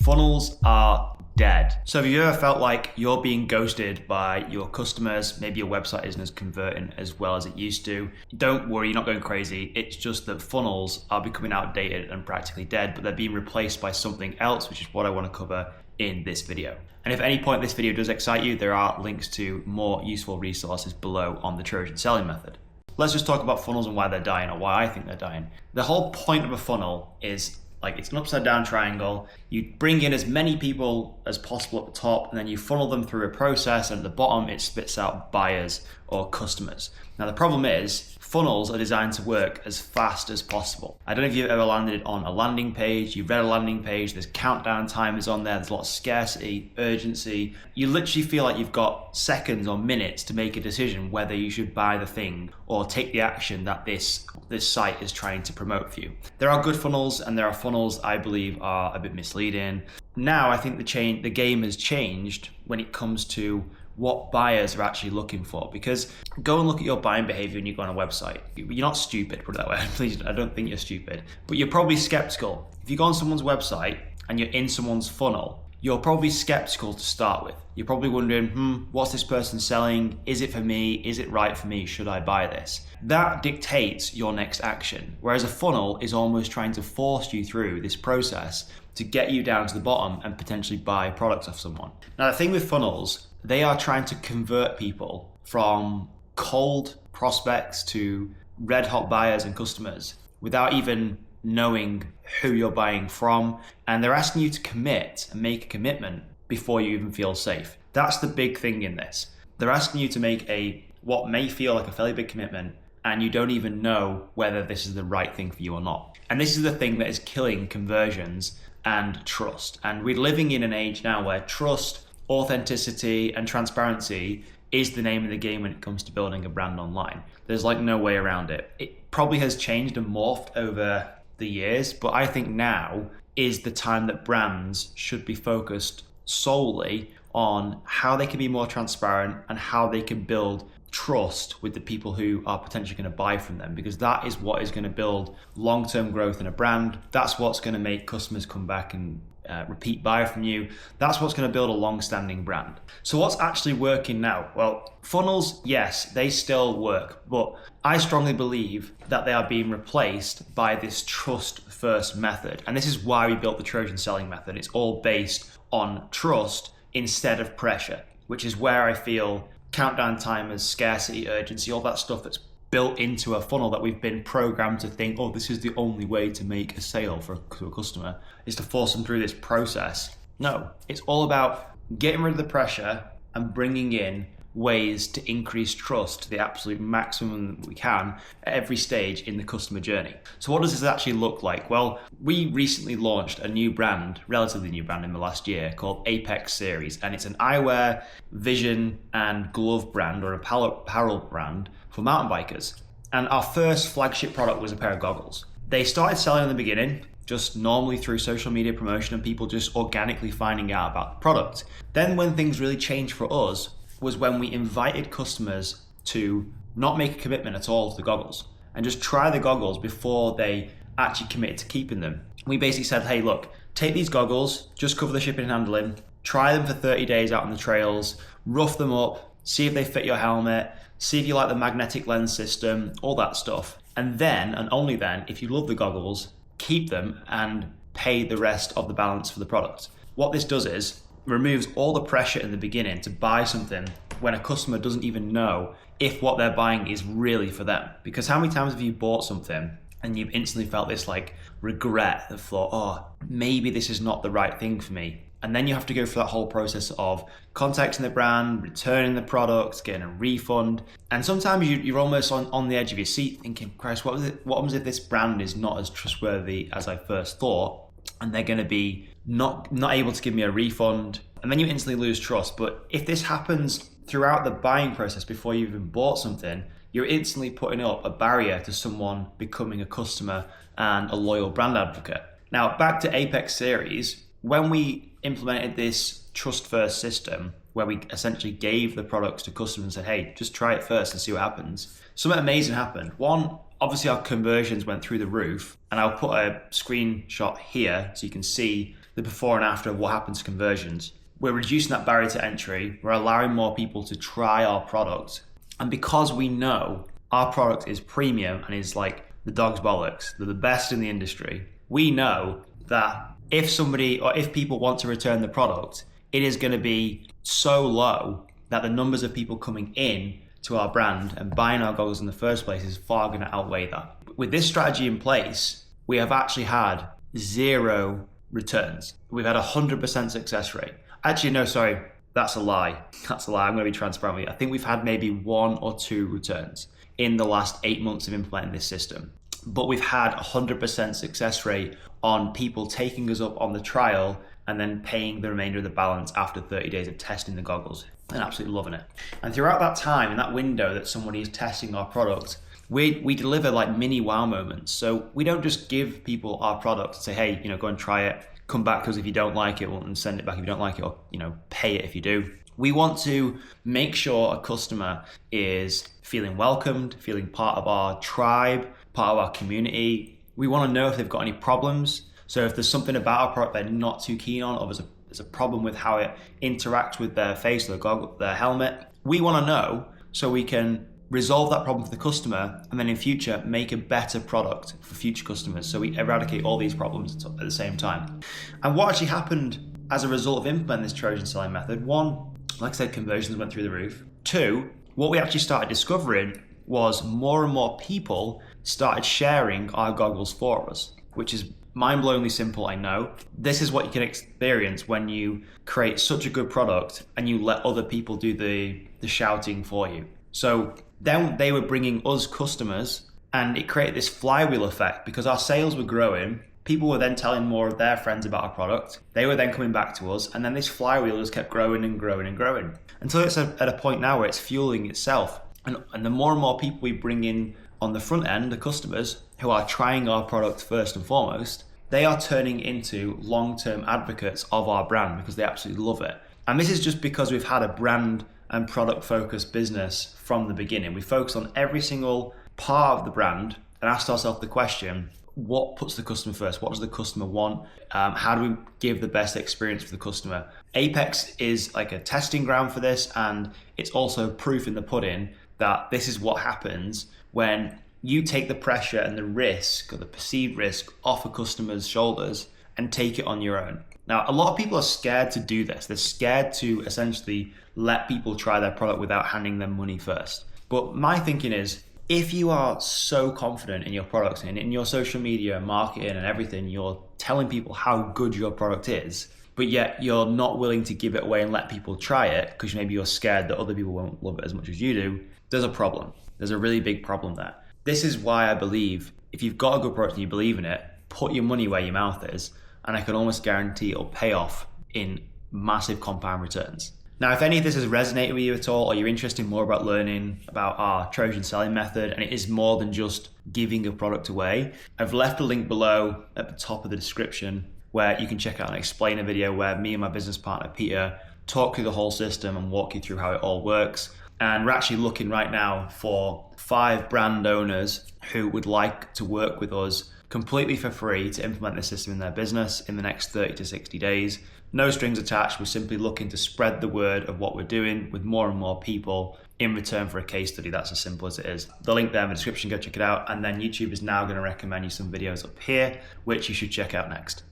Funnels are dead. So have you ever felt like you're being ghosted by your customers? Maybe your website isn't as converting as well as it used to. Don't worry, you're not going crazy. It's just that funnels are becoming outdated and practically dead, but they're being replaced by something else, which is what I want to cover in this video. And if at any point this video does excite you, there are links to more useful resources below on the Trojan selling method. Let's just talk about funnels and why they're dying, or why I think they're dying. The whole point of a funnel is it's an upside down triangle. You bring in as many people as possible at the top, and then you funnel them through a process, and at the bottom it spits out buyers or customers. Now the problem is, funnels are designed to work as fast as possible. I don't know if you've ever landed on a landing page, you've read a landing page, there's countdown timers on there, there's a lot of scarcity, urgency. You literally feel like you've got seconds or minutes to make a decision whether you should buy the thing or take the action that this site is trying to promote for you. There are good funnels, and there are funnels I believe are a bit misleading. Now I think the game has changed when it comes to what buyers are actually looking for, because go and look at your buying behavior when you go on a website. You're not stupid, put it that way. Please, I don't think you're stupid, but you're probably skeptical. If you go on someone's website and you're in someone's funnel, you're probably skeptical to start with. You're probably wondering, what's this person selling? Is it for me? Is it right for me? Should I buy this? That dictates your next action. Whereas a funnel is almost trying to force you through this process to get you down to the bottom and potentially buy products off someone. Now the thing with funnels, they are trying to convert people from cold prospects to red hot buyers and customers without even knowing who you're buying from. And they're asking you to commit and make a commitment before you even feel safe. That's the big thing in this. They're asking you to make what may feel like a fairly big commitment, and you don't even know whether this is the right thing for you or not. And this is the thing that is killing conversions and trust. And we're living in an age now where trust, authenticity, and transparency is the name of the game when it comes to building a brand online. There's no way around it. It probably has changed and morphed over the years, but I think now is the time that brands should be focused solely on how they can be more transparent and how they can build trust with the people who are potentially going to buy from them, because that is what is going to build long-term growth in a brand. That's what's going to make customers come back and repeat buy from you. That's what's going to build a long-standing brand. So what's actually working now? Well, funnels, yes, they still work, but I strongly believe that they are being replaced by this trust-first method. And this is why we built the Trojan selling method. It's all based on trust instead of pressure, which is where I feel countdown timers, scarcity, urgency, all that stuff that's built into a funnel that we've been programmed to think, this is the only way to make a sale to a customer, is to force them through this process. No, it's all about getting rid of the pressure and bringing in ways to increase trust to the absolute maximum that we can at every stage in the customer journey. So what does this actually look like? Well, we recently launched a new brand, relatively new brand in the last year, called Apex Series, and it's an eyewear, vision, and glove brand, or apparel brand for mountain bikers. And our first flagship product was a pair of goggles. They started selling in the beginning just normally through social media promotion and people just organically finding out about the product. Then when things really changed for us was when we invited customers to not make a commitment at all to the goggles and just try the goggles before they actually committed to keeping them. We basically said, hey, look, take these goggles, just cover the shipping and handling, try them for 30 days out on the trails, rough them up, see if they fit your helmet, see if you like the magnetic lens system, all that stuff. And then, and only then, if you love the goggles, keep them and pay the rest of the balance for the product. What this does is removes all the pressure in the beginning to buy something when a customer doesn't even know if what they're buying is really for them. Because how many times have you bought something and you've instantly felt this regret, the thought, maybe this is not the right thing for me. And then you have to go through that whole process of contacting the brand, returning the product, getting a refund. And sometimes you're almost on the edge of your seat thinking, Christ, what happens if this brand is not as trustworthy as I first thought? And they're going to be not able to give me a refund. And then you instantly lose trust. But if this happens throughout the buying process before you even bought something, you're instantly putting up a barrier to someone becoming a customer and a loyal brand advocate. Now, back to Apex Series, when we implemented this trust first system where we essentially gave the products to customers and said, hey, just try it first and see what happens, something amazing happened. One, obviously our conversions went through the roof, and I'll put a screenshot here so you can see the before and after of what happens to conversions. We're reducing that barrier to entry. We're allowing more people to try our product. And because we know our product is premium and is like the dog's bollocks, they're the best in the industry, we know that if somebody or if people want to return the product, it is going to be so low that the numbers of people coming in to our brand and buying our goggles in the first place is far going to outweigh that. With this strategy in place, we have actually had 0 returns. We've had 100% success rate. Actually, no, sorry, that's a lie. That's a lie. I'm going to be transparent with you. I think we've had maybe 1 or 2 returns in the last 8 months of implementing this system. But we've had 100% success rate on people taking us up on the trial and then paying the remainder of the balance after 30 days of testing the goggles and absolutely loving it. And throughout that time, in that window that somebody is testing our product, we deliver like mini wow moments. So we don't just give people our product and say, hey, go and try it, come back to us if you don't like it, and send it back if you don't like it, or pay it if you do. We want to make sure a customer is feeling welcomed, feeling part of our tribe, part of our community. We want to know if they've got any problems. So if there's something about our product they're not too keen on, or there's a problem with how it interacts with their face, their goggle, their helmet, we want to know so we can resolve that problem for the customer, and then in future make a better product for future customers. So we eradicate all these problems at the same time. And what actually happened as a result of implementing this Trojan selling method, 1, like I said, conversions went through the roof. 2, what we actually started discovering was more and more people started sharing our goggles for us, which is mind-blowingly simple, I know. This is what you can experience when you create such a good product and you let other people do the shouting for you. So then they were bringing us customers, and it created this flywheel effect because our sales were growing. People were then telling more of their friends about our product. They were then coming back to us, and then this flywheel just kept growing and growing and growing until it's at a point now where it's fueling itself. And the more and more people we bring in on the front end, the customers who are trying our product first and foremost, they are turning into long-term advocates of our brand because they absolutely love it. And this is just because we've had a brand and product-focused business from the beginning. We focused on every single part of the brand and asked ourselves the question, what puts the customer first? What does the customer want? How do we give the best experience for the customer? Apex is like a testing ground for this, and it's also proof in the pudding that this is what happens when you take the pressure and the risk, or the perceived risk, off a customer's shoulders and take it on your own. Now, a lot of people are scared to do this. They're scared to essentially let people try their product without handing them money first. But my thinking is, if you are so confident in your products and in your social media, marketing and everything, you're telling people how good your product is, but yet you're not willing to give it away and let people try it because maybe you're scared that other people won't love it as much as you do, there's a problem. There's a really big problem there. This is why I believe if you've got a good product and you believe in it, put your money where your mouth is, and I can almost guarantee it'll pay off in massive compound returns. Now, if any of this has resonated with you at all, or you're interested more about learning about our Trojan selling method, and it is more than just giving a product away, I've left a link below at the top of the description where you can check out an explainer video where me and my business partner, Peter, talk through the whole system and walk you through how it all works. And we're actually looking right now for 5 brand owners who would like to work with us completely for free to implement this system in their business in the next 30 to 60 days. No strings attached. We're simply looking to spread the word of what we're doing with more and more people in return for a case study. That's as simple as it is. The link there in the description, go check it out. And then YouTube is now going to recommend you some videos up here, which you should check out next.